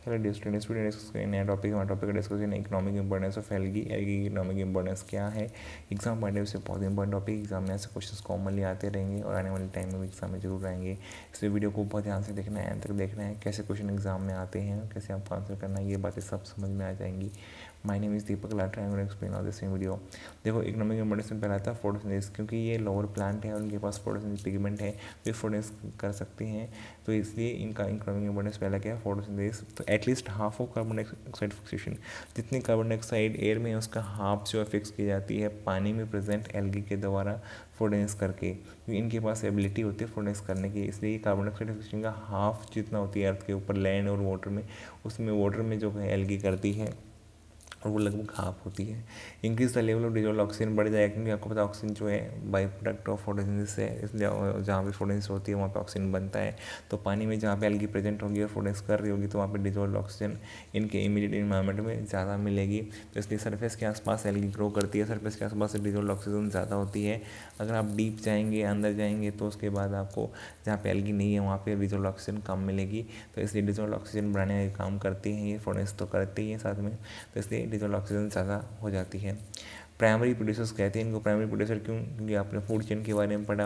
चलो डिस्कस नया टॉपिक हमारा टॉपिक का discussion economic importance of algae की इकोनॉमिक इंपॉर्टेंस क्या है। एग्जाम पॉइंट ऑफ व्यू से बहुत इंपॉर्टेंट टॉपिक, एग्जाम में ऐसे क्वेश्चंस कॉमनली आते रहेंगे और आने वाले टाइम में भी एग्जाम में जरूर आएंगे। इसलिए वीडियो को बहुत ध्यान से देखना है, एंड तक देखना है कैसे क्वेश्चन एग्जाम में आते हैं, कैसे आपको आंसर करना है, ये बातें सब समझ में आ जाएंगी। My name is Deepak Lathar, I will explain all this in video. देखो इकोनॉमिक इंपॉर्टेंस में पहला था फोटोसिंथेसिस, क्योंकि ये लोअर प्लांट है और उनके पास फोटोसिंथेसिस पिगमेंट है तो ये फोटोसिंथेसिस कर सकते हैं, तो इसलिए इनका इकोनॉमिक इंपॉर्टेंस पहला क्या है फोटोसिंथेसिस। तो at least half of carbon dioxide fixation, जितनी कार्बन डाइऑक्साइड एयर में है उसका हाफ जो है फिक्स की जाती है पानी में प्रेजेंट एल्गी के द्वारा फोटोसिंथेसिस करके, क्योंकि इनके पास एबिलिटी होती है फोटोसिंथेसिस करने की। इसलिए कार्बन डाइऑक्साइड फिक्सेशन का हाफ जितना होती है अर्थ के ऊपर लैंड और वाटर में, उसमें वाटर में जो है एल्गी करती है और वो लगभग हाफ होती है। Increase the level of dissolve oxygen बढ़ जाएगा, क्योंकि आपको पता है ऑक्सीजन जो है बाई प्रोडक्ट ऑफ फोटोसिंथेसिस है, इसलिए जहाँ पे फोटोसिंथेसिस होती है वहाँ पे ऑक्सीजन बनता है। तो पानी में जहाँ पे एल्गी प्रेजेंट होगी और फोटोसिंथेसिस कर रही होगी तो वहाँ पे डिजोल्व ऑक्सीजन इनके इमीडिएट इन्वायरमेंट में ज़्यादा मिलेगी। तो इसलिए सरफेस के आसपास एल्गी ग्रो करती है, सरफेस के आसपास डिजोल्व ऑक्सीजन ज़्यादा होती है। अगर आप डीप जाएंगे अंदर जाएंगे तो उसके बाद आपको जहाँ पे एल्गी नहीं है वहाँ पे डिजोल्व ऑक्सीजन कम मिलेगी। तो इसलिए डिजोल्व ऑक्सीजन बढ़ाने का काम करती हैं ये, फोटोसिंथेसिस तो करती ही है साथ में, तो इसलिए डिजोल्व ऑक्सीजन ज़्यादा हो जाती है। प्राइमरी प्रोड्यूसर्स कहते हैं इनको प्राइमरी प्रोड्यूसर क्यों, क्योंकि आपने फूड चेन के बारे में पढ़ा,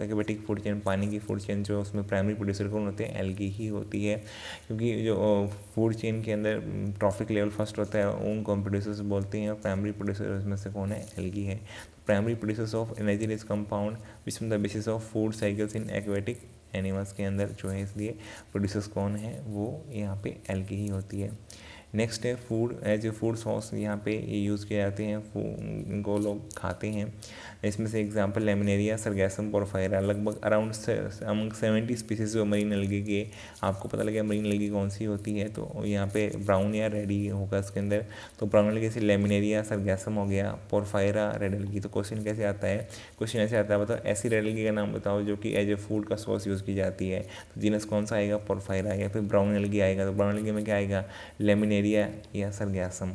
एक्वेटिक फूड चेन, पानी की फूड चेन जो उसमें प्राइमरी प्रोड्यूसर कौन होते हैं, एल्गी ही होती है। क्योंकि जो फूड चेन के अंदर ट्रॉफिक लेवल फर्स्ट होता है उनको हम प्रोड्यूसर्स बोलते हैं, और प्राइमरी प्रोड्यूसर में से कौन है, एल्गी है। Primary producers of energy rich compound which the basis of food cycles in aquatic animals के अंदर जो है, इसलिए प्रोड्यूसर्स कौन है, वो यहाँ पे एल्गी ही होती है। नेक्स्ट है फूड, एज ए फूड सॉस यहाँ पे ये यूज़ किए जाते हैं, इनको लोग खाते हैं। इसमें से एग्जांपल लेमिनेरिया, सरगैसम, पोरफायरा, लगभग अराउंड 70 स्पीसीज मरीन एल्गी के। आपको पता लगे मरीन एल्गी कौन सी होती है, तो यहाँ पे ब्राउन या रेडी होगा इसके अंदर। तो ब्राउन एल्गी से लेमिनेरिया, सरगैसम हो गया, पोरफायरा, रेड एल्गी। तो क्वेश्चन कैसे आता है, क्वेश्चन ऐसे आता है, बताओ ऐसी रेड एल्गी का नाम बताओ जो कि एज ए फूड का सॉस यूज़ की जाती है। तो जीनस कौन सा आएगा, पोरफायरा। या फिर ब्राउन एल्गी आएगा, तो ब्राउन एल्गी में क्या आएगा, लेमिनेरिया या सरगैसम।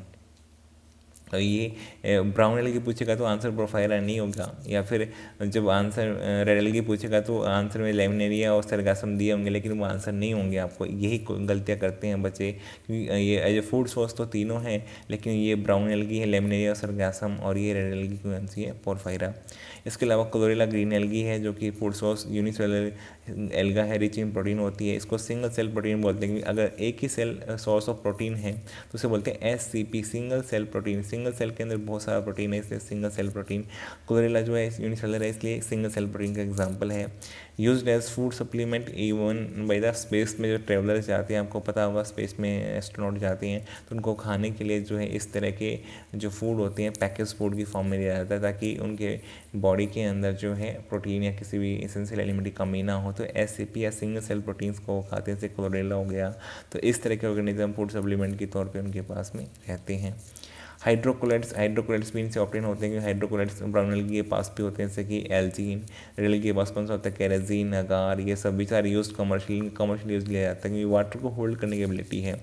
तो ये ब्राउन एल्गी पूछेगा तो आंसर पोरफायरा नहीं होगा, या फिर जब आंसर रेड एल्गी पूछेगा तो आंसर में लेमिनेरिया और सरगैसम दिए होंगे, लेकिन वो आंसर नहीं होंगे। आपको यही गलतियाँ करते हैं बच्चे, क्योंकि ये एज ए फूड सोर्स तो तीनों हैं, लेकिन ये ब्राउन एल्गी है, लेमिनेरिया और सरगैसम, और ये रेड एल्गी कौन सी है, पोरफायरा। इसके अलावा क्लोरेला ग्रीन एल्गी है जो कि फूड सोर्स यूनिसेलुलर एल्गा है, रिच इन प्रोटीन होती है। इसको सिंगल सेल प्रोटीन बोलते हैं, अगर एक ही सेल सोर्स ऑफ प्रोटीन है तो उसे बोलते हैं SCP, single cell protein. Single cell के अंदर बहुत सारा प्रोटीन है, इसलिए सिंगल सेल प्रोटीन। क्लोरेला जो है यूनिसेलुलर है, इसलिए सिंगल सेल प्रोटीन का एग्जाम्पल है। Used as food supplement even by the space में जो ट्रेवलर्स जाते हैं, आपको पता होगा स्पेस में एस्ट्रोनॉट जाते हैं, तो उनको खाने के लिए जो है इस तरह के जो फूड होते हैं पैकेज फूड की फॉर्म में दिया जाता है, ताकि उनके बॉडी के अंदर जो है प्रोटीन या किसी भी एसेंशियल एलिमेंट की कमी ना हो। तो SCP या सिंगल सेल प्रोटीन्स को खाते हैं, जैसे क्लोरेला हो गया। तो इस तरह के ऑर्गेनिज्म फूड सप्लीमेंट के तौर पे उनके पास में रहते हैं। हाइड्रोकोलाइड्स भी इनसे ऑप्टेन होते हैं, क्योंकि हाइड्रोकोलाइड्स ब्राउन एल्गी के पास भी होते हैं, जैसे कि एल्जीन। रेड एल्गी के पास कौन सा होता है, केराजीन, अगार। ये सभी सारे यूज कमर्शियल यूज लिया जाता है, क्योंकि वाटर को होल्ड करने की एबिलिटी है।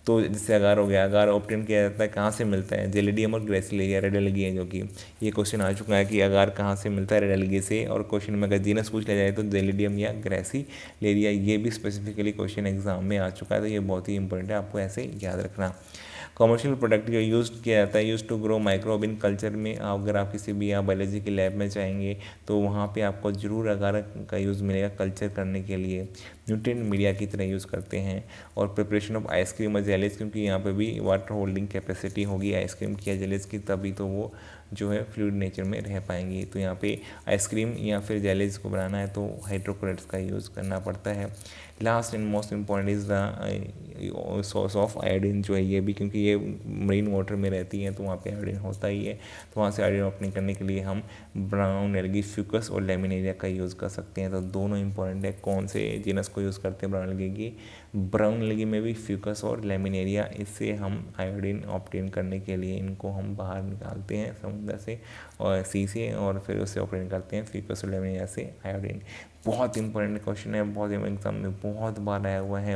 तो जैसे अगार हो गया, अगार ऑप्टेन किया जाता है, कहाँ से मिलता है, जेलिडियम और ग्रेसिलेरिया, रेड एल्गी है जो कि ये क्वेश्चन आ चुका है कि अगार कहाँ से मिलता है, रेड एल्गी से। और क्वेश्चन में अगर जीनस पूछ लिया जाए तो जेलिडियम या ग्रेसिलेरिया, ये भी स्पेसिफिकली क्वेश्चन एग्जाम में आ चुका है, तो ये बहुत ही इंपॉर्टेंट है, आपको ऐसे याद रखना। कमर्शियल प्रोडक्ट जो यूज़ किया जाता है, use to grow microbe in culture में। अगर आप किसी भी यहाँ बायोलॉजी के लैब में जाएंगे तो वहाँ पे आपको ज़रूर अगार का यूज़ मिलेगा कल्चर करने के लिए। न्यूट्रिएंट मीडिया की तरह यूज़ करते हैं। और प्रिपरेशन ऑफ आइसक्रीम और जेलीज, क्योंकि यहाँ पे भी वाटर होल्डिंग कैपेसिटी होगी आइसक्रीम की या जेलीज की, तभी तो वो जो है फ्लूइड नेचर में रह पाएंगी। तो यहाँ पे आइसक्रीम या फिर जेलीज को बनाना है तो हाइड्रोकोलाइड्स का यूज़ करना पड़ता है। Last and most important is the source of iodine जो है, ये भी क्योंकि ये मरीन वाटर में रहती हैं तो वहाँ पे आयोडीन होता ही है। तो वहाँ से आयोडीन ऑप्टेन करने के लिए हम ब्राउन एल्गी, फ्यूकस और लेमिनेरिया का यूज़ कर सकते हैं। तो दोनों इंपॉर्टेंट है। कौन से जीनस को यूज़ करते हैं ब्राउन एल्गी की, ब्राउन एल्गी में भी फ्यूकस और लेमिनेरिया। इससे हम आयोडीन ऑप्टेन करने के लिए इनको हम बाहर निकालते हैं समुद्र से और सी से, और फिर उससे ऑप्टेन करते हैं फ्यूकस और लेमिनेरिया से आयोडीन। बहुत इंपॉर्टेंट क्वेश्चन है, बहुत एग्जाम में बहुत बार आया हुआ है।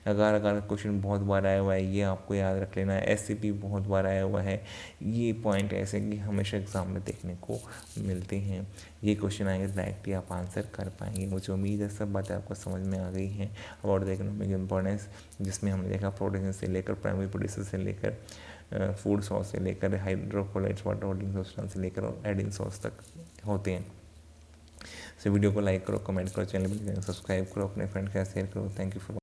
अगर क्वेश्चन बहुत बार आया हुआ है, ये आपको याद रख लेना है। SCP बहुत बार आया हुआ है। ये पॉइंट ऐसे कि हमेशा एग्जाम में देखने को मिलते हैं। ये क्वेश्चन आएंगे डायरेक्टली आप आंसर कर पाएंगे। मुझे उम्मीद है सब बातें आपको समझ में आ गई हैं अबाउट द इकोनॉमिक इम्पोर्टेंस, जिसमें हमने देखा प्रोडक्शन से लेकर प्राइमरी प्रोड्यूसर से लेकर फूड सोर्स से लेकर हाइड्रोकोलाइट्स वाटर होल्डिंग सब्सटेंस से लेकर और एडिंग सोर्स तक होते हैं। वीडियो को लाइक करो, कमेंट करो, चैनल पर सब्सक्राइब करो, अपने फ्रेंड के साथ शेयर करो। Thank you for